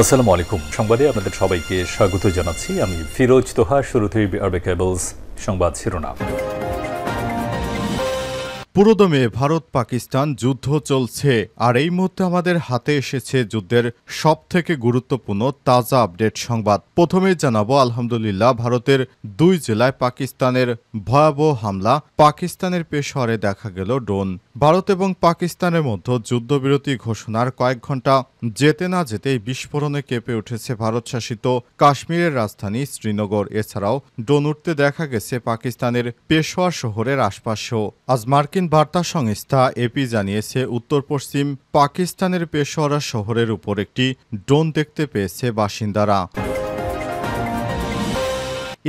আসসালামু আলাইকুম। সংবাদে আপনাদের সবাইকে স্বাগত জানাচ্ছি। আমি ফিরোজ তোহা। শুরুতেই আরবে কেবলস সংবাদ শিরোনাম। পুরোদমে ভারত পাকিস্তান যুদ্ধ চলছে, আর এই মুহূর্তে আমাদের হাতে এসেছে যুদ্ধের সবথেকে গুরুত্বপূর্ণ তাজা আপডেট সংবাদ। প্রথমে জানাবো আলহামদুলিল্লাহ, ভারতের 2 জেলায় পাকিস্তানের ভয়াবহ হামলা। পাকিস্তানের পেশোয়ারে দেখা গেল ড্রোন। ভারত এবং পাকিস্তানের মধ্যে যুদ্ধবিরতি ঘোষণার কয়েক ঘন্টা যেতে না যেতেই বিস্ফোরণে কেঁপে উঠেছে ভারত শাসিত কাশ্মীরের রাজধানী শ্রীনগর। এছাড়াও ড্রোন উঠতে দেখা গেছে পাকিস্তানের পেশোয়ার শহরের আশপাশেও। আজ মার্কিন বার্তা সংস্থা এপি জানিয়েছে, উত্তর পশ্চিম পাকিস্তানের পেশোয়ারা শহরের উপর একটি ড্রোন দেখতে পেয়েছে বাসিন্দারা।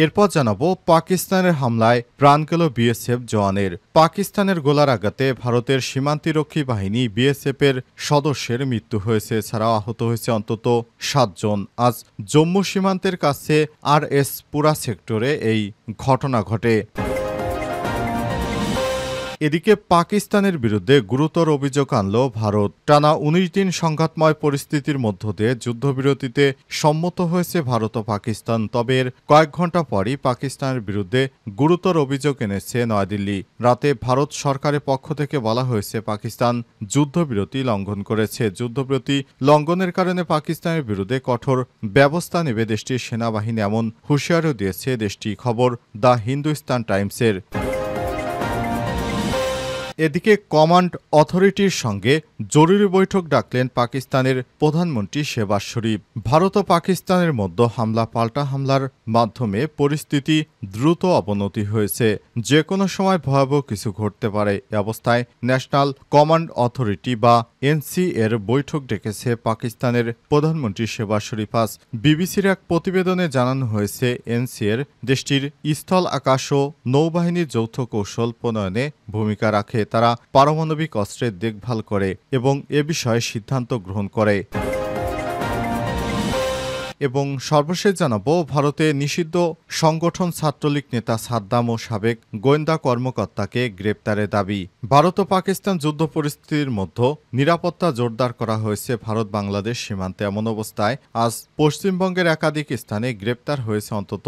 এরপর জানাবো, পাকিস্তানের হামলায় প্রাণ গেল বিএসএফ জওয়ানের। পাকিস্তানের গোলার আঘাতে ভারতের সীমান্তিরক্ষী বাহিনী বিএসএফের সদস্যের মৃত্যু হয়েছে, এছাড়াও আহত হয়েছে অন্তত 7 জন। আজ জম্মু সীমান্তের কাছে RS পুরা সেক্টরে এই ঘটনা ঘটে। এদিকে পাকিস্তানের বিরুদ্ধে গুরুতর অভিযোগ আনল ভারত। টানা 19 দিন সংঘাতময় পরিস্থিতির মধ্য দিয়ে যুদ্ধবিরতিতে সম্মত হয়েছে ভারত ও পাকিস্তান। তবে এর কয়েক ঘন্টা পরই পাকিস্তানের বিরুদ্ধে গুরুতর অভিযোগ এনেছে নয়াদিল্লি। রাতে ভারত সরকারের পক্ষ থেকে বলা হয়েছে, পাকিস্তান যুদ্ধবিরতি লঙ্ঘন করেছে। যুদ্ধবিরতি লঙ্ঘনের কারণে পাকিস্তানের বিরুদ্ধে কঠোর ব্যবস্থা নেবে দেশটির সেনাবাহিনী, এমন হুঁশিয়ারিও দিয়েছে দেশটি। খবর দ্য হিন্দুস্তান টাইমসের। এদিকে কমান্ড অথরিটির সঙ্গে জরুরি বৈঠক ডাকলেন পাকিস্তানের প্রধানমন্ত্রী শেহবাজ শরীফ। ভারত ও পাকিস্তানের মধ্যে হামলা পাল্টা হামলার মাধ্যমে পরিস্থিতি দ্রুত অবনতি হয়েছে। যে কোনো সময় ভয়াবহ কিছু ঘটতে পারে। এ অবস্থায় ন্যাশনাল কমান্ড অথরিটি বা এনসি এর বৈঠক ডেকেছে পাকিস্তানের প্রধানমন্ত্রী শেহবাজ শরীফ। আজ বিবিসির এক প্রতিবেদনে জানানো হয়েছে, এনসি এর দেশটির স্থল, আকাশ ও নৌবাহিনীর যৌথ কৌশল প্রণয়নে ভূমিকা রাখে। তারা পারমাণবিক অস্ত্রের দেখভাল করে এবং এ বিষয়ে সিদ্ধান্ত গ্রহণ করে। এবং সর্বশেষ জানাবো, ভারতে নিষিদ্ধ সংগঠন ছাত্রলীগ নেতা সাদ্দাম ও সাবেক গোয়েন্দা কর্মকর্তাকে গ্রেপ্তারের দাবি। ভারত ও পাকিস্তান যুদ্ধ পরিস্থিতির মধ্যে নিরাপত্তা জোরদার করা হয়েছে ভারত বাংলাদেশ সীমান্তে। এমন অবস্থায় আজ পশ্চিমবঙ্গের একাধিক স্থানে গ্রেপ্তার হয়েছে অন্তত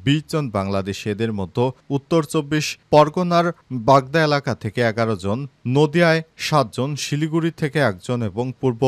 20 জন বাংলাদেশি। এদের মধ্যে উত্তর 24 পরগনার বাগদা এলাকা থেকে 11 জন, নদিয়ায় 7 জন, শিলিগুড়ি থেকে 1 জন এবং পূর্ব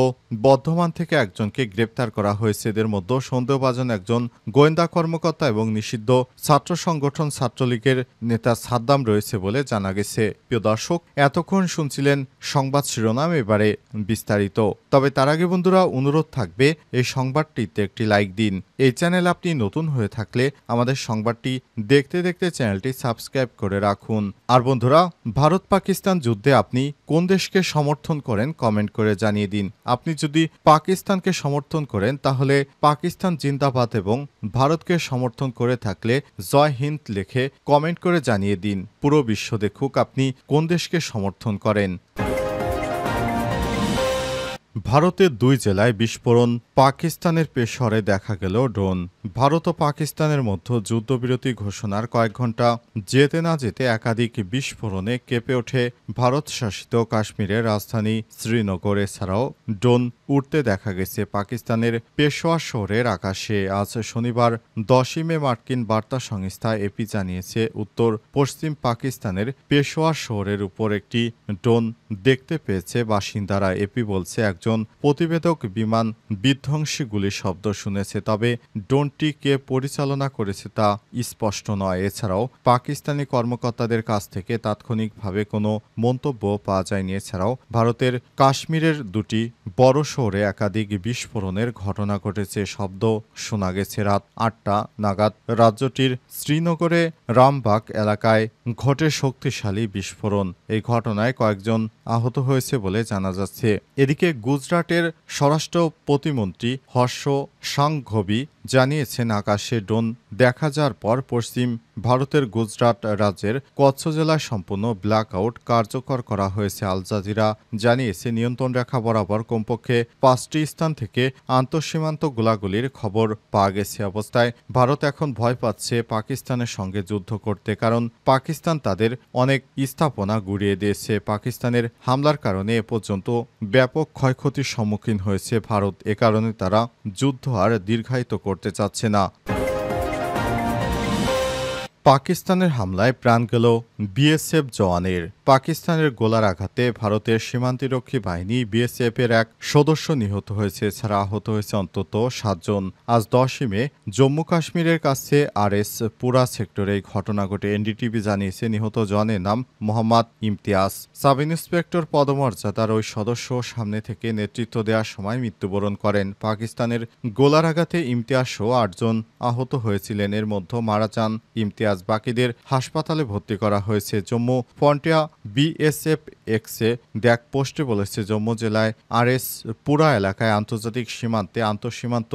বর্ধমান থেকে 1 জনকে গ্রেপ্তার করা হয়েছে। এদের মধ্যে সন্দেহভাজন একজন গোয়েন্দা কর্মকর্তা এবং নিষিদ্ধ ছাত্র সংগঠন ছাত্রলীগের নেতা সাদ্দাম রয়েছে বলে জানা গেছে। প্রিয় দর্শক, এতক্ষণ শুনছিলেন সংবাদ শিরোনাম, এবারে বিস্তারিত। তবে তার আগে বন্ধুরা, অনুরোধ থাকবে এই সংবাদটিতে একটি লাইক দিন। এই চ্যানেল আপনি নতুন হয়ে থাকলে আমাদের সংবাদটি দেখতে দেখতে চ্যানেলটি সাবস্ক্রাইব করে রাখুন। আর বন্ধুরা, ভারত পাকিস্তান যুদ্ধে আপনি কোন দেশকে সমর্থন করেন কমেন্ট করে জানিয়ে দিন। আপনি যদি পাকিস্তানকে সমর্থন করেন তাহলে পাকিস্তান জিন্দাবাদ, এবং ভারতকে সমর্থন করে থাকলে জয় হিন্দ লিখে কমেন্ট করে জানিয়ে দিন। পুরো বিশ্ব দেখুক আপনি কোন দেশকে সমর্থন করেন। ভারতের 2 জেলায় বিস্ফোরণ, পাকিস্তানের পেশোয়ারে দেখা গেল ড্রোন। ভারত ও পাকিস্তানের মধ্যে যুদ্ধবিরতি ঘোষণার কয়েক ঘন্টা যেতে না যেতে একাধিক বিস্ফোরণে কেঁপে ওঠে ভারত শাসিত কাশ্মীরের রাজধানী শ্রীনগর। এছাড়াও ড্রোন উঠতে দেখা গেছে পাকিস্তানের পেশোয়ার শহরের আকাশে। আজ শনিবার 10 মে মার্কিন বার্তা সংস্থা এপি জানিয়েছে, উত্তর পশ্চিম পাকিস্তানের পেশোয়ার শহরের উপর একটি ড্রোন দেখতে পেয়েছে বাসিন্দারা। এপি বলছে, একজন প্রতিবেদক বিমান বিধ্বংসী গুলির শব্দ শুনেছে, তবে ড্রোনটি কে পরিচালনা করেছে তা স্পষ্ট নয়। এছাড়াও পাকিস্তানি কর্মকর্তাদের কাছ থেকে তাৎক্ষণিকভাবে কোনো মন্তব্য পাওয়া যায়নি। এছাড়াও ভারতের কাশ্মীরের 2টি বড় শহরে একাধিক বিস্ফোরণের ঘটনা ঘটেছে। শব্দ শোনা গেছে রাত 8টা নাগাদ রাজ্যটির শ্রীনগরে রামবাগ এলাকায় ঘটে শক্তিশালী বিস্ফোরণ। এই ঘটনায় কয়েকজন আহত হয়েছে বলে জানা যাচ্ছে। এদিকে গুজরাটের স্বরাষ্ট্র প্রতিমন্ত্রী হর্ষ সাংঘভি জানিয়েছেন, আকাশে ড্রোন দেখা যাওয়ার পর পশ্চিম ভারতের গুজরাট রাজ্যের কচ্ছ জেলায় সম্পূর্ণ ব্ল্যাকআউট কার্যকর করা হয়েছে। আল জাজিরা জানিয়েছে, নিয়ন্ত্রণ রেখা বরাবর কমপক্ষে 5টি স্থান থেকে আন্তঃসীমান্ত গোলাগুলির খবর পাওয়া গেছে। অবস্থায় ভারত এখন ভয় পাচ্ছে পাকিস্তানের সঙ্গে যুদ্ধ করতে, কারণ পাকিস্তান তাদের অনেক স্থাপনা গুড়িয়ে দিয়েছে। পাকিস্তানের হামলার কারণে এ পর্যন্ত ব্যাপক ক্ষয়ক্ষতির সম্মুখীন হয়েছে ভারত। এ কারণে তারা যুদ্ধ আর দীর্ঘায়িত করতে চাচ্ছে না। পাকিস্তানের হামলায় প্রাণ গেল বিএসএফ জওয়ানের। পাকিস্তানের গোলার আঘাতে ভারতের সীমান্তরক্ষী বাহিনী বিএসএফের এক সদস্য নিহত হয়েছে, এছাড়া আহত হয়েছে অন্তত 7 জন। আজ 10ই মে জম্মু কাশ্মীরের কাছে আরএস পুরা সেক্টরে এই ঘটনা ঘটে। এনডিটিভি জানিয়েছে, নিহত জওয়ানের নাম মোহাম্মদ ইমতিয়াজ। সাব ইন্সপেক্টর পদমর্যাদার ওই সদস্য সামনে থেকে নেতৃত্ব দেওয়ার সময় মৃত্যুবরণ করেন। পাকিস্তানের গোলার আঘাতে ইমতিয়াজ সহ 8 জন আহত হয়েছিলেন। এর মধ্যে মারা যান ইমতিয়াজ। বাকিদের হাসপাতালে ভর্তি করা হয়েছে। জম্মু ফ্রন্টিয়ার বিএসএফ এক্সে ড্যাক পোস্টে বলেছে, জম্মু জেলায় আরএস পুরা এলাকায় আন্তর্জাতিক সীমান্তে আন্তঃসীমান্ত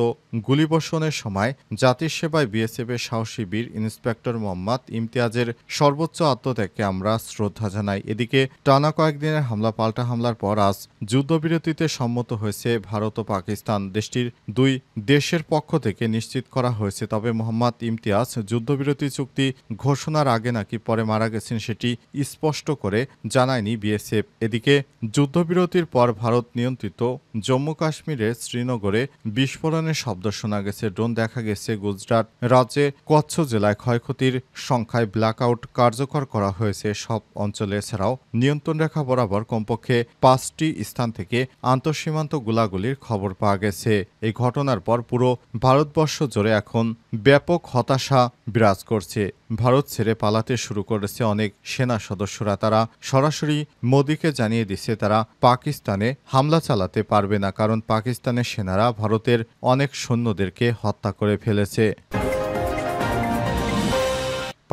গুলিবর্ষণের সময় জাতির সেবায় বিএসএফের সাহসী বীর ইন্সপেক্টর মোহাম্মদ ইমতিয়াজের সর্বোচ্চ আত্মত্যাগকে আমরা শ্রদ্ধা জানাই। এদিকে টানা কয়েকদিনের হামলা পাল্টা হামলার পর আজ যুদ্ধবিরতিতে সম্মত হয়েছে ভারত ও পাকিস্তান। দেশটির দুই দেশের পক্ষ থেকে নিশ্চিত করা হয়েছে, তবে মোহাম্মদ ইমতিয়াজ যুদ্ধবিরতি চুক্তি ঘোষণার আগে নাকি পরে মারা গেছেন সেটি স্পষ্ট করে জানায়নি বিএসএফ। এদিকে যুদ্ধবিরতির পর ভারত নিয়ন্ত্রিত জম্মু কাশ্মীরের শ্রীনগরে বিস্ফোরণের শব্দ শোনা গেছে। ড্রোন দেখা গেছে। গুজরাট রাজ্যে কচ্ছ জেলায় ক্ষয়ক্ষতির সংখ্যায় ব্ল্যাকআউট কার্যকর করা হয়েছে সব অঞ্চলে। এছাড়াও নিয়ন্ত্রণ রেখা বরাবর কমপক্ষে 5টি স্থান থেকে আন্তঃসীমান্ত গোলাগুলির খবর পাওয়া গেছে। এই ঘটনার পর পুরো ভারতবর্ষ জুড়ে এখন ব্যাপক হতাশা বিরাজ করছে। ভারত ছেড়ে পালাতে শুরু করেছে অনেক সেনা সদস্যরা। তারা সরাসরি মোদিকে জানিয়ে দিচ্ছে তারা পাকিস্তানে হামলা চালাতে পারবে না, কারণ পাকিস্তানের সেনারা ভারতের অনেক সৈন্যদেরকে হত্যা করে ফেলেছে।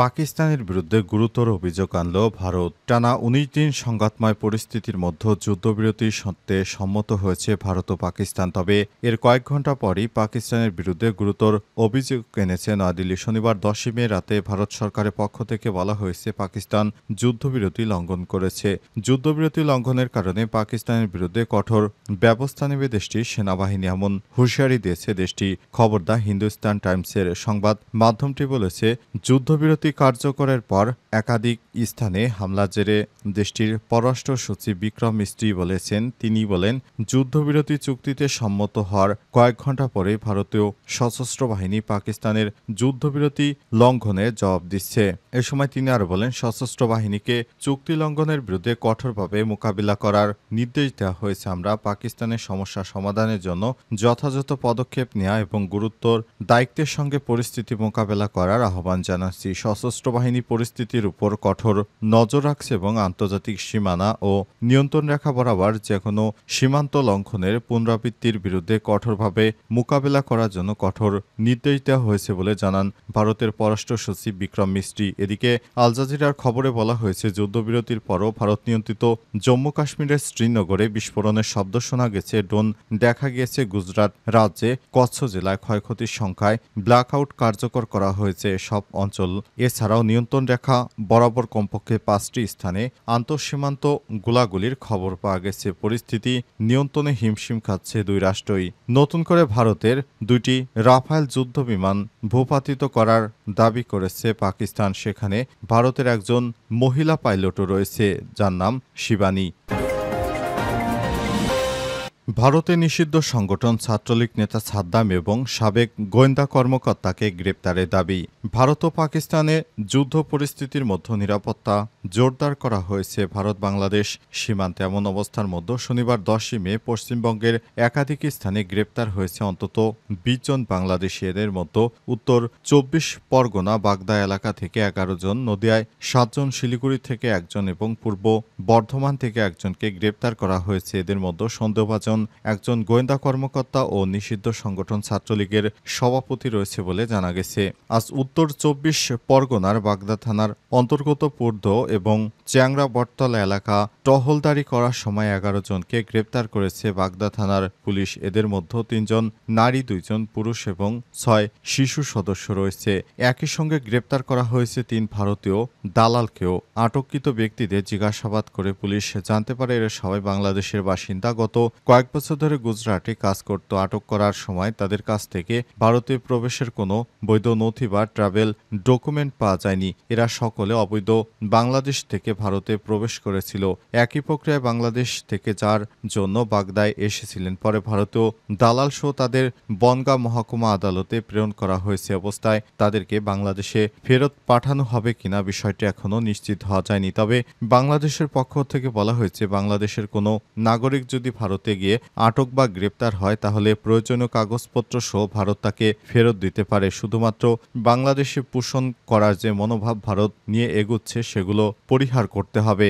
পাকিস্তানের বিরুদ্ধে গুরুতর অভিযোগ আনল ভারত। টানা 19 দিন সংঘাতময় পরিস্থিতির মধ্যে যুদ্ধবিরতির সত্ত্বে সম্মত হয়েছে ভারত ও পাকিস্তান। তবে এর কয়েক ঘন্টা পরই পাকিস্তানের বিরুদ্ধে গুরুতর অভিযোগ এনেছে নয়াদিল্লি। শনিবার 10ই মে রাতে ভারত সরকারের পক্ষ থেকে বলা হয়েছে, পাকিস্তান যুদ্ধবিরতি লঙ্ঘন করেছে। যুদ্ধবিরতি লঙ্ঘনের কারণে পাকিস্তানের বিরুদ্ধে কঠোর ব্যবস্থা নেবে দেশটির সেনাবাহিনী, এমন হুঁশিয়ারি দিয়েছে দেশটি। খবর দ্য হিন্দুস্তান টাইমসের সংবাদ মাধ্যমটি বলেছে, যুদ্ধবিরতি কার্যকরের পর একাধিক স্থানে হামলার জেরে দেশটির পররাষ্ট্র সচিব বিক্রম মিস্ত্রি বলেছেন, তিনি বলেন, যুদ্ধবিরতি চুক্তিতে সম্মত হওয়ার কয়েক ঘন্টা পরে ভারতীয় সশস্ত্র বাহিনী পাকিস্তানের যুদ্ধবিরতি লঙ্ঘনের জবাব দিচ্ছে। এ সময় তিনি আরও বলেন, সশস্ত্র বাহিনীকে চুক্তি লঙ্ঘনের বিরুদ্ধে কঠোরভাবে মোকাবিলা করার নির্দেশ দেওয়া হয়েছে। আমরা পাকিস্তানের সমস্যা সমাধানের জন্য যথাযথ পদক্ষেপ নেওয়া এবং গুরুত্বর দায়িত্বের সঙ্গে পরিস্থিতি মোকাবেলা করার আহ্বান জানাচ্ছি। সশস্ত্র বাহিনী পরিস্থিতির উপর কঠোর নজর রাখছে এবং আন্তর্জাতিক সীমানা ও নিয়ন্ত্রণ রেখা বরাবর যে কোনো সীমান্ত লঙ্ঘনের পুনরাবৃত্তির বিরুদ্ধে কঠোরভাবে মোকাবেলা করার জন্য কঠোর নির্দেশ দেওয়া হয়েছে বলে জানান ভারতের পররাষ্ট্র সচিব বিক্রম মিস্ত্রি। এদিকে আল জাজিরার খবরে বলা হয়েছে, যুদ্ধবিরতির পরও ভারত নিয়ন্ত্রিত জম্মু কাশ্মীরের শ্রীনগরে বিস্ফোরণের শব্দ শোনা গেছে। ড্রোন দেখা গিয়েছে। গুজরাট রাজ্যে কচ্ছ জেলায় ক্ষয়ক্ষতির সংখ্যায় ব্ল্যাকআউট কার্যকর করা হয়েছে সব অঞ্চল। এছাড়াও নিয়ন্ত্রণ রেখা বরাবর কমপক্ষে 5টি স্থানে আন্তঃসীমান্ত গোলাগুলির খবর পাওয়া গেছে। পরিস্থিতি নিয়ন্ত্রণে হিমশিম খাচ্ছে দুই রাষ্ট্রই। নতুন করে ভারতের 2টি রাফায়েল যুদ্ধ বিমান ভূপাতিত করার দাবি করেছে পাকিস্তান। সেখানে ভারতের একজন মহিলা পাইলটও রয়েছে, যার নাম শিবানী। ভারতে নিষিদ্ধ সংগঠন ছাত্রলীগ নেতা সাদ্দাম এবং সাবেক গোয়েন্দা কর্মকর্তাকে গ্রেপ্তারের দাবি। ভারত ও পাকিস্তানে যুদ্ধ পরিস্থিতির মধ্যে নিরাপত্তা জোরদার করা হয়েছে ভারত বাংলাদেশ সীমান্তে। এমন অবস্থার মধ্যে শনিবার 10ই মে পশ্চিমবঙ্গের একাধিক স্থানে গ্রেপ্তার হয়েছে অন্তত 20 জন বাংলাদেশি। এদের মধ্যে উত্তর 24 পরগনা বাগদা এলাকা থেকে 11 জন, নদিয়ায় 7 জন, শিলিগুড়ি থেকে 1 জন এবং পূর্ব বর্ধমান থেকে 1 জনকে গ্রেপ্তার করা হয়েছে। এদের মধ্যে সন্দেহভাজন একজন গোয়েন্দা কর্মকর্তা ও নিষিদ্ধ সংগঠন ছাত্রলীগের সভাপতি রয়েছে বলে জানা গেছে। আজ উত্তর ২৪ পরগনার বাগদা থানার অন্তর্গত পূর্দ এবং চ্যাংরা বটতলা এলাকা টহলদারি করার সময় ১১ জনকে গ্রেপ্তার করেছে বাগদা থানার পুলিশ। এদের মধ্যে ৩ জন নারী, ২ জন পুরুষ এবং ৬ শিশু সদস্য রয়েছে। একই সঙ্গে গ্রেপ্তার করা হয়েছে ৩ ভারতীয় দালালকেও। আটককৃত ব্যক্তিদের জিজ্ঞাসাবাদ করে পুলিশ জানতে পারে এরা সবাই বাংলাদেশের বাসিন্দা। গত কয়েক বছর ধরে গুজরাটে কাজ করত। আটক করার সময় তাদের কাছ থেকে ভারতে প্রবেশের কোনো বৈধ নথি বা ট্রাভেল ডকুমেন্ট পাওয়া যায়নি। এরা সকলে অবৈধ বাংলাদেশ থেকে ভারতে প্রবেশ করেছিল। একই প্রক্রিয়ায় বাংলাদেশ থেকে যার জন্য বাগদায় এসেছিলেন, পরে ভারতীয় দালাল সহ তাদের বনগাঁ মহকুমা আদালতে প্রেরণ করা হয়েছে। অবস্থায় তাদেরকে বাংলাদেশে ফেরত পাঠানো হবে কিনা বিষয়টি এখনও নিশ্চিত হওয়া যায়নি। তবে বাংলাদেশের পক্ষ থেকে বলা হয়েছে, বাংলাদেশের কোনো নাগরিক যদি ভারতে গিয়ে আটক বা গ্রেপ্তার হয় তাহলে প্রয়োজনীয় কাগজপত্র সহ ভারত তাকে ফেরত দিতে পারে। শুধুমাত্র বাংলাদেশে পোষণ করার যে মনোভাব ভারত নিয়ে এগুচ্ছে সেগুলো পরিহার করতে হবে।